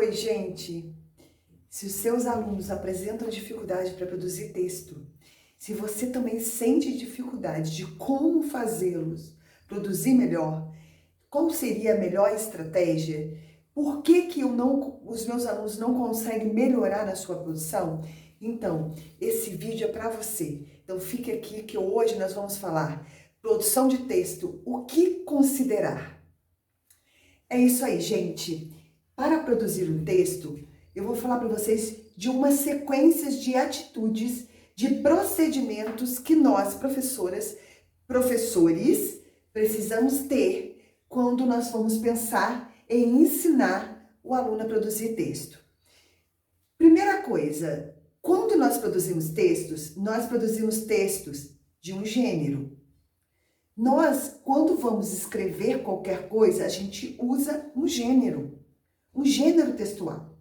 Oi, gente! Se os seus alunos apresentam dificuldade para produzir texto, se você também sente dificuldade de como fazê-los produzir melhor, qual seria a melhor estratégia? Por que os meus alunos não conseguem melhorar na sua produção? Então, esse vídeo é para você. Então, fique aqui que hoje nós vamos falar produção de texto, o que considerar? É isso aí, gente. Para produzir um texto, eu vou falar para vocês de uma sequência de atitudes, de procedimentos que nós, professores, precisamos ter quando nós vamos pensar em ensinar o aluno a produzir texto. Primeira coisa, quando nós produzimos textos de um gênero. Nós, quando vamos escrever qualquer coisa, a gente usa um gênero textual.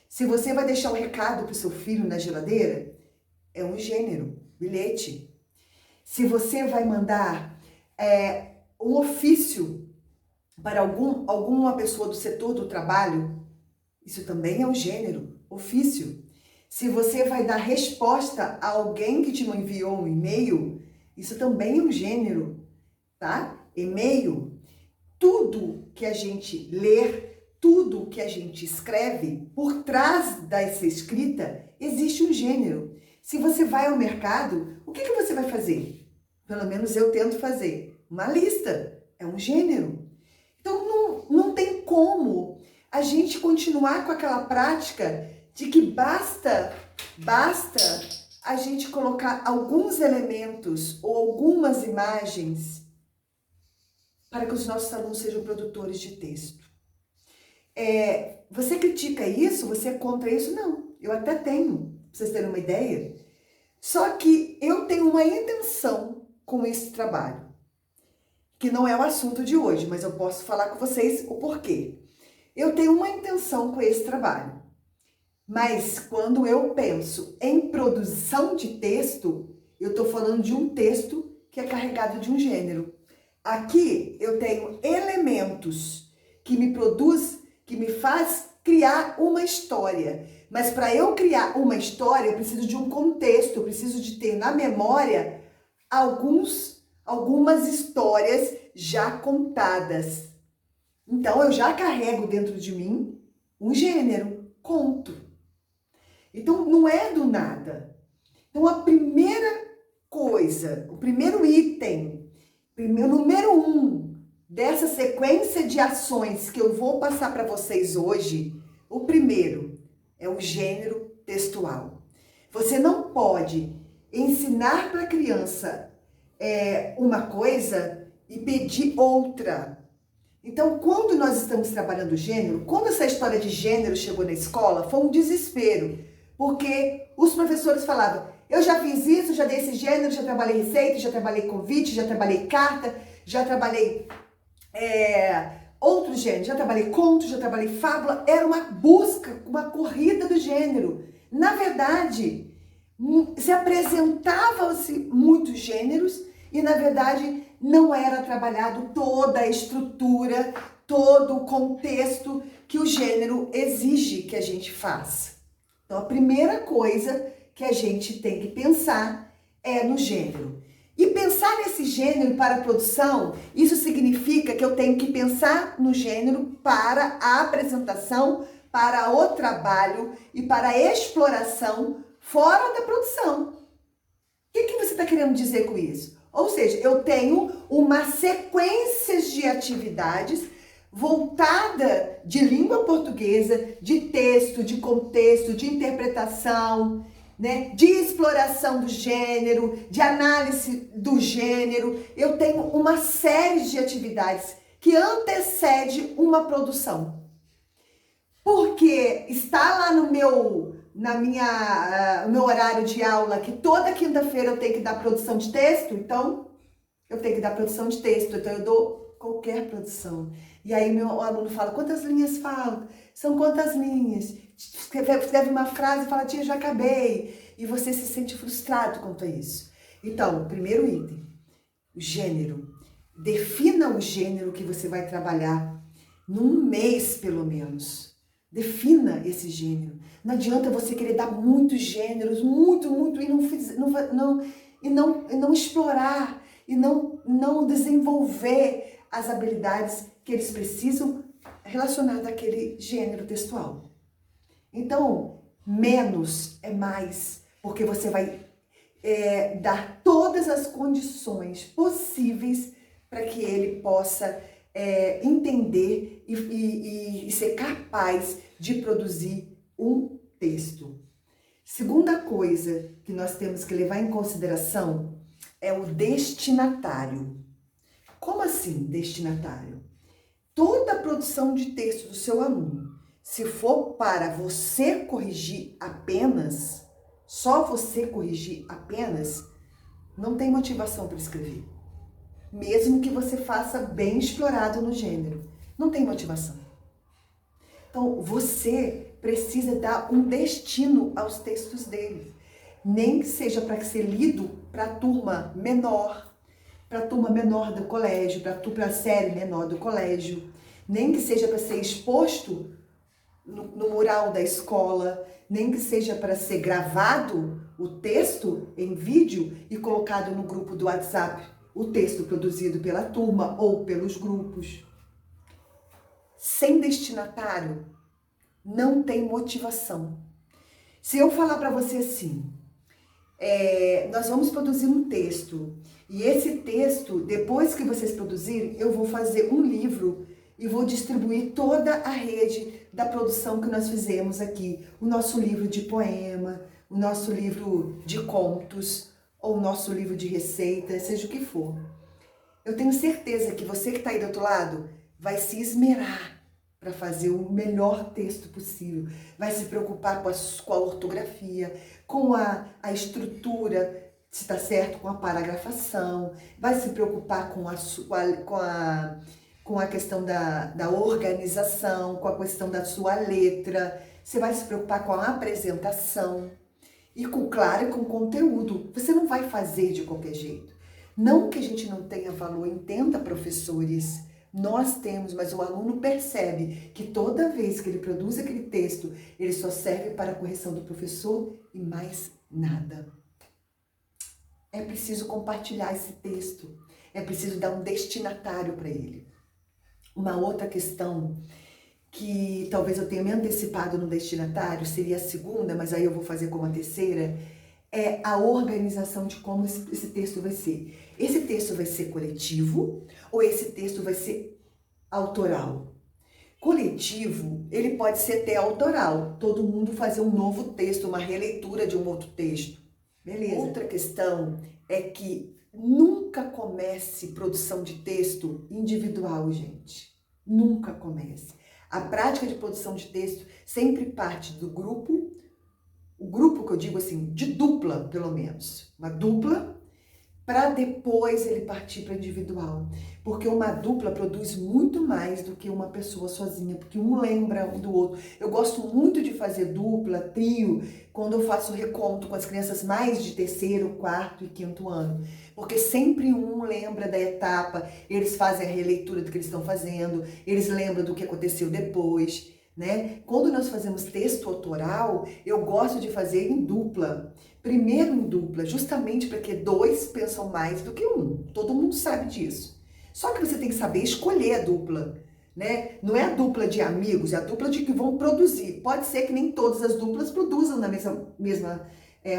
Se você vai deixar um recado para o seu filho na geladeira, é um gênero, bilhete. Se você vai mandar um ofício para alguma pessoa do setor do trabalho, isso também é um gênero, ofício. Se você vai dar resposta a alguém que te enviou um e-mail, isso também é um gênero, tá? E-mail. Tudo que a gente lê, tudo que a gente escreve, por trás dessa escrita, existe um gênero. Se você vai ao mercado, o que você vai fazer? Pelo menos eu tento fazer. Uma lista. É um gênero. Então, não tem como a gente continuar com aquela prática de que basta a gente colocar alguns elementos ou algumas imagens para que os nossos alunos sejam produtores de texto. Você critica isso? Você é contra isso? Não, eu até tenho, pra vocês terem uma ideia. Só que eu tenho uma intenção com esse trabalho, que não é o assunto de hoje, mas eu posso falar com vocês o porquê. Eu tenho uma intenção com esse trabalho, mas quando eu penso em produção de texto, eu estou falando de um texto que é carregado de um gênero. Aqui eu tenho elementos que me faz criar uma história. Mas para eu criar uma história, eu preciso de um contexto, eu preciso de ter na memória algumas histórias já contadas. Então eu já carrego dentro de mim um gênero, conto. Então não é do nada. Então a primeira coisa, o primeiro item, número 1 dessa sequência de ações que eu vou passar para vocês hoje, o primeiro é o gênero textual. Você não pode ensinar para a criança uma coisa e pedir outra. Então, quando nós estamos trabalhando gênero, quando essa história de gênero chegou na escola, foi um desespero, porque os professores falavam: eu já fiz isso, já dei esse gênero, já trabalhei receita, já trabalhei convite, já trabalhei carta, já trabalhei outros gêneros, já trabalhei conto, já trabalhei fábula. Era uma busca, uma corrida do gênero. Na verdade, se apresentavam-se muitos gêneros e, na verdade, não era trabalhado toda a estrutura, todo o contexto que o gênero exige que a gente faça. Então, a primeira coisa que a gente tem que pensar é no gênero. E pensar nesse gênero para a produção, isso significa que eu tenho que pensar no gênero para a apresentação, para o trabalho e para a exploração fora da produção. O que você está querendo dizer com isso? Ou seja, eu tenho uma sequência de atividades voltada de língua portuguesa, de texto, de contexto, de interpretação, né, de exploração do gênero, de análise do gênero. Eu tenho uma série de atividades que antecede uma produção. Porque está lá no meu horário de aula que toda quinta-feira eu tenho que dar produção de texto, então eu tenho que dar produção de texto, então eu dou qualquer produção. E aí meu aluno fala: quantas linhas faltam? São quantas linhas? Escreve uma frase e fala: tia, já acabei. E você se sente frustrado quanto a isso. Então, primeiro item, o gênero. Defina o gênero que você vai trabalhar num mês, pelo menos. Defina esse gênero. Não adianta você querer dar muitos gêneros, muito, e não explorar, e não desenvolver as habilidades que eles precisam relacionadas àquele gênero textual. Então, menos é mais, porque você vai dar todas as condições possíveis para que ele possa entender e ser capaz de produzir um texto. Segunda coisa que nós temos que levar em consideração é o destinatário. Como assim, destinatário? Toda a produção de texto do seu aluno, se for para você corrigir apenas, só você corrigir apenas, não tem motivação para escrever. Mesmo que você faça bem explorado no gênero, não tem motivação. Então, você precisa dar um destino aos textos dele. Nem que seja para ser lido para a turma menor do colégio, para a série menor do colégio. Nem que seja para ser exposto no mural da escola, nem que seja para ser gravado o texto em vídeo e colocado no grupo do WhatsApp, o texto produzido pela turma ou pelos grupos. Sem destinatário, não tem motivação. Se eu falar para você assim, nós vamos produzir um texto, e esse texto, depois que vocês produzirem, eu vou fazer um livro e vou distribuir toda a rede da produção que nós fizemos aqui. O nosso livro de poema, o nosso livro de contos, ou o nosso livro de receitas, seja o que for. Eu tenho certeza que você que está aí do outro lado vai se esmerar para fazer o melhor texto possível. Vai se preocupar com a ortografia, com a estrutura, se está certo, com a paragrafação. Vai se preocupar com a questão da organização, com a questão da sua letra. Você vai se preocupar com a apresentação e, claro, com o conteúdo. Você não vai fazer de qualquer jeito. Não que a gente não tenha valor, entenda, professores, nós temos, mas o aluno percebe que toda vez que ele produz aquele texto, ele só serve para a correção do professor e mais nada. É preciso compartilhar esse texto, é preciso dar um destinatário para ele. Uma outra questão que talvez eu tenha me antecipado no destinatário, seria a segunda, mas aí eu vou fazer como a terceira, é a organização de como esse texto vai ser. Esse texto vai ser coletivo ou esse texto vai ser autoral? Coletivo, ele pode ser até autoral, todo mundo fazer um novo texto, uma releitura de um outro texto. Beleza. Outra questão é que nunca comece produção de texto individual, gente. Nunca comece. A prática de produção de texto sempre parte do grupo, o grupo que eu digo assim, de dupla, pelo menos. Uma dupla, para depois ele partir para individual. Porque uma dupla produz muito mais do que uma pessoa sozinha, porque um lembra um do outro. Eu gosto muito de fazer dupla, trio, quando eu faço reconto com as crianças mais de terceiro, quarto e quinto ano. Porque sempre um lembra da etapa, eles fazem a releitura do que eles estão fazendo, eles lembram do que aconteceu depois, né? Quando nós fazemos texto autoral, eu gosto de fazer em dupla. Primeiro em dupla, justamente porque dois pensam mais do que um. Todo mundo sabe disso. Só que você tem que saber escolher a dupla, né? Não é a dupla de amigos, é a dupla de que vão produzir. Pode ser que nem todas as duplas produzam na mesma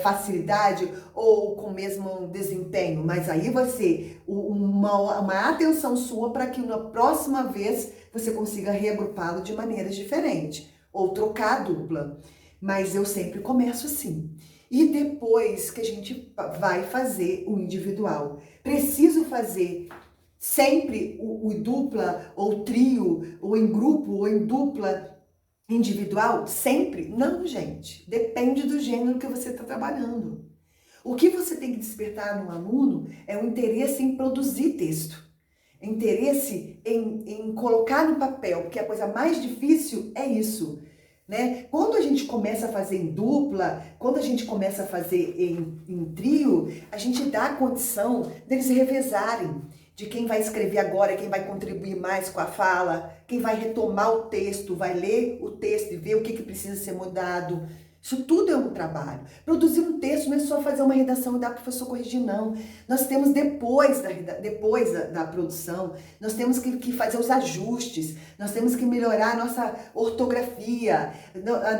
facilidade ou com o mesmo desempenho, mas aí vai ser uma atenção sua para que na próxima vez você consiga reagrupá-lo de maneiras diferentes ou trocar a dupla. Mas eu sempre começo assim. E depois que a gente vai fazer o individual, preciso fazer sempre o dupla ou trio, ou em grupo, ou em dupla individual? Sempre? Não, gente. Depende do gênero que você está trabalhando. O que você tem que despertar no aluno é o interesse em produzir texto. Interesse em colocar no papel, porque a coisa mais difícil é isso, né? Quando a gente começa a fazer em dupla, quando a gente começa a fazer em trio, a gente dá a condição deles revezarem. de quem vai escrever agora, quem vai contribuir mais com a fala, quem vai retomar o texto, vai ler o texto e ver o que precisa ser mudado. Isso tudo é um trabalho. Produzir um texto não é só fazer uma redação e dar para o professor corrigir, não. Nós temos, depois da produção, nós temos que fazer os ajustes, nós temos que melhorar a nossa ortografia,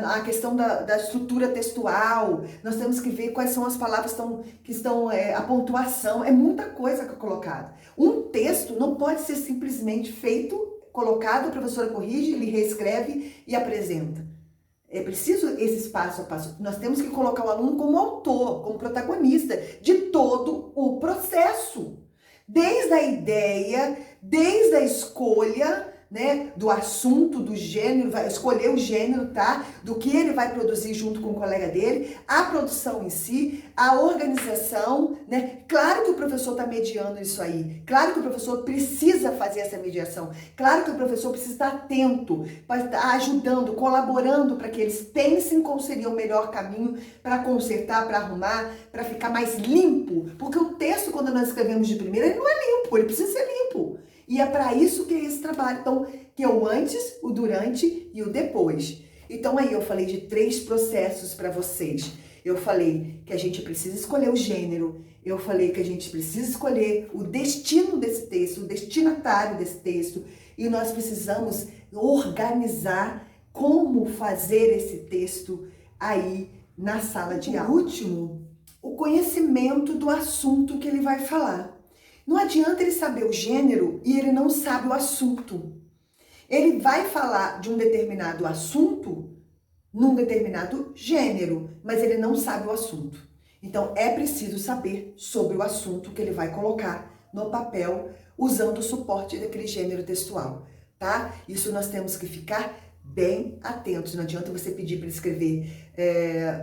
a questão da estrutura textual, nós temos que ver quais são as palavras que estão, a pontuação, é muita coisa que é colocada. Um texto não pode ser simplesmente feito, colocado, a professora corrige, ele reescreve e apresenta. É preciso esse passo a passo. Nós temos que colocar o aluno como autor, como protagonista de todo o processo. Desde a ideia, desde a escolha, né, do assunto, do gênero, vai escolher o gênero, tá? Do que ele vai produzir junto com o colega dele, a produção em si, a organização, né? Claro que o professor está mediando isso aí, claro que o professor precisa fazer essa mediação, claro que o professor precisa estar atento, para estar ajudando, colaborando para que eles pensem qual seria o melhor caminho para consertar, para arrumar, para ficar mais limpo, porque o texto, quando nós escrevemos de primeira, ele não é limpo, ele precisa ser limpo. E é para isso que é esse trabalho. Então, que é o antes, o durante e o depois. Então, aí eu falei de 3 processos para vocês. Eu falei que a gente precisa escolher o gênero. Eu falei que a gente precisa escolher o destino desse texto, o destinatário desse texto. E nós precisamos organizar como fazer esse texto aí na sala de aula. Por último, o conhecimento do assunto que ele vai falar. Não adianta ele saber o gênero e ele não sabe o assunto. Ele vai falar de um determinado assunto num determinado gênero, mas ele não sabe o assunto. Então, é preciso saber sobre o assunto que ele vai colocar no papel, usando o suporte daquele gênero textual, tá? Isso nós temos que ficar bem atentos. Não adianta você pedir para ele escrever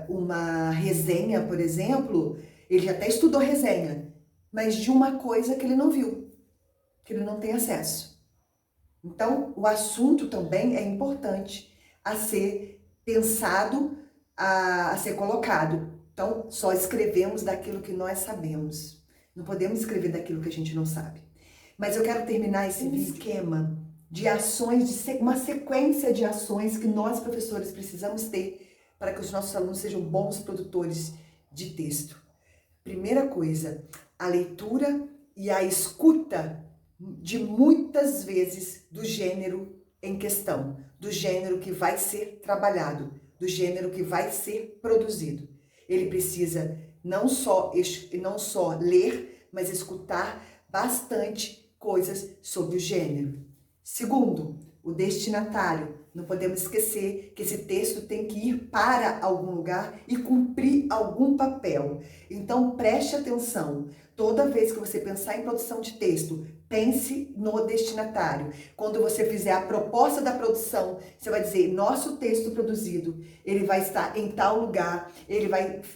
uma resenha, por exemplo, ele até estudou resenha, mas de uma coisa que ele não viu, que ele não tem acesso. Então, o assunto também é importante a ser pensado, a ser colocado. Então, só escrevemos daquilo que nós sabemos. Não podemos escrever daquilo que a gente não sabe. Mas eu quero terminar esse esquema de ações, uma sequência de ações que nós, professores, precisamos ter para que os nossos alunos sejam bons produtores de texto. Primeira coisa, a leitura e a escuta de muitas vezes do gênero em questão, do gênero que vai ser trabalhado, do gênero que vai ser produzido. Ele precisa não só ler, mas escutar bastante coisas sobre o gênero. Segundo, o destinatário. Não podemos esquecer que esse texto tem que ir para algum lugar e cumprir algum papel. Então, preste atenção. Toda vez que você pensar em produção de texto, pense no destinatário. Quando você fizer a proposta da produção, você vai dizer, nosso texto produzido, ele vai estar em tal lugar, ele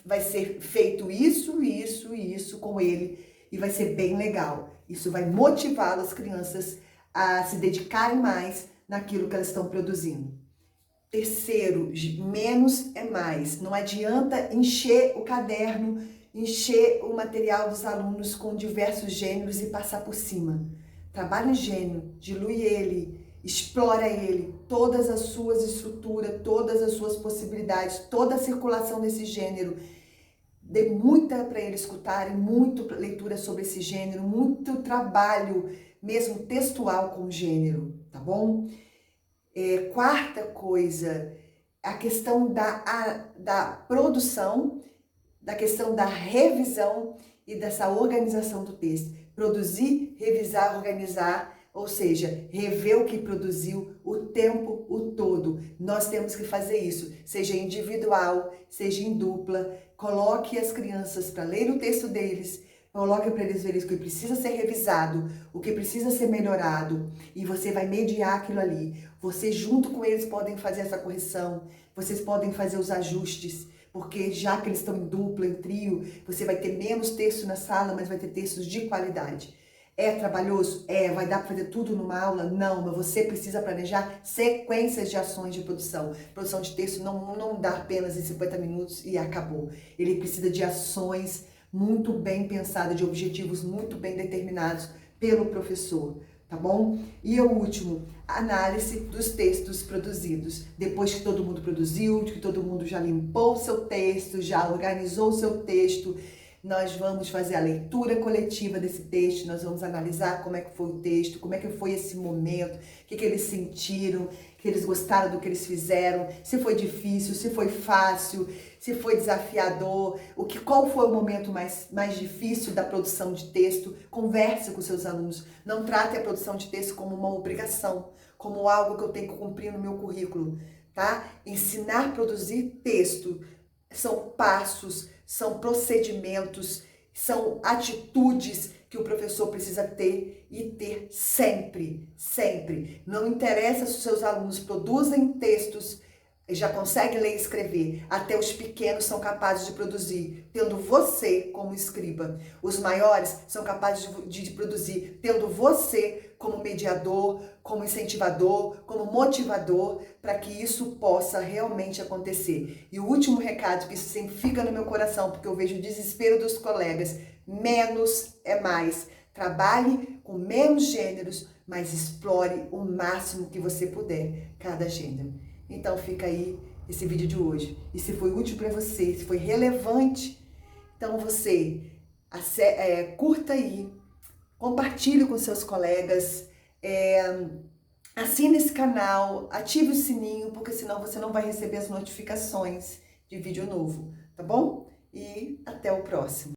vai ser feito isso, isso e isso com ele, e vai ser bem legal. Isso vai motivar as crianças a se dedicarem mais naquilo que elas estão produzindo. Terceiro, menos é mais. Não adianta encher o caderno, encher o material dos alunos com diversos gêneros e passar por cima. Trabalha o gênero, dilui ele, explora ele, todas as suas estruturas, todas as suas possibilidades, toda a circulação desse gênero. Dê muita para ele escutarem, muita leitura sobre esse gênero, muito trabalho mesmo textual com o gênero, tá bom? Quarta coisa, a questão da produção, da questão da revisão e dessa organização do texto. Produzir, revisar, organizar, ou seja, rever o que produziu o tempo todo. Nós temos que fazer isso, seja individual, seja em dupla. Coloque as crianças para ler o texto deles, coloque para eles verem o que precisa ser revisado, o que precisa ser melhorado, e você vai mediar aquilo ali. Você, junto com eles, podem fazer essa correção, vocês podem fazer os ajustes, porque já que eles estão em dupla, em trio, você vai ter menos texto na sala, mas vai ter textos de qualidade. É trabalhoso? Vai dar para fazer tudo numa aula? Não, mas você precisa planejar sequências de ações de produção. Produção de texto não dá apenas em 50 minutos e acabou. Ele precisa de ações muito bem pensadas, de objetivos muito bem determinados, pelo professor, tá bom? E o último, análise dos textos produzidos. Depois que todo mundo produziu, que todo mundo já limpou o seu texto, já organizou o seu texto, nós vamos fazer a leitura coletiva desse texto, nós vamos analisar como é que foi o texto, como é que foi esse momento, o que eles sentiram, que eles gostaram do que eles fizeram, se foi difícil, se foi fácil, se foi desafiador, qual foi o momento mais difícil da produção de texto. Converse com seus alunos, não trate a produção de texto como uma obrigação, como algo que eu tenho que cumprir no meu currículo, tá? Ensinar a produzir texto são passos, são procedimentos, são atitudes que o professor precisa ter e ter sempre, sempre. Não interessa se os seus alunos produzem textos, já conseguem ler e escrever, até os pequenos são capazes de produzir, tendo você como escriba. Os maiores são capazes de produzir, tendo você como mediador, como incentivador, como motivador, para que isso possa realmente acontecer. E o último recado, que isso sempre fica no meu coração, porque eu vejo o desespero dos colegas: menos é mais. Trabalhe com menos gêneros, mas explore o máximo que você puder cada gênero. Então fica aí esse vídeo de hoje. E se foi útil para você, se foi relevante, então você curta aí, compartilhe com seus colegas, assine esse canal, ative o sininho, porque senão você não vai receber as notificações de vídeo novo, tá bom? E até o próximo.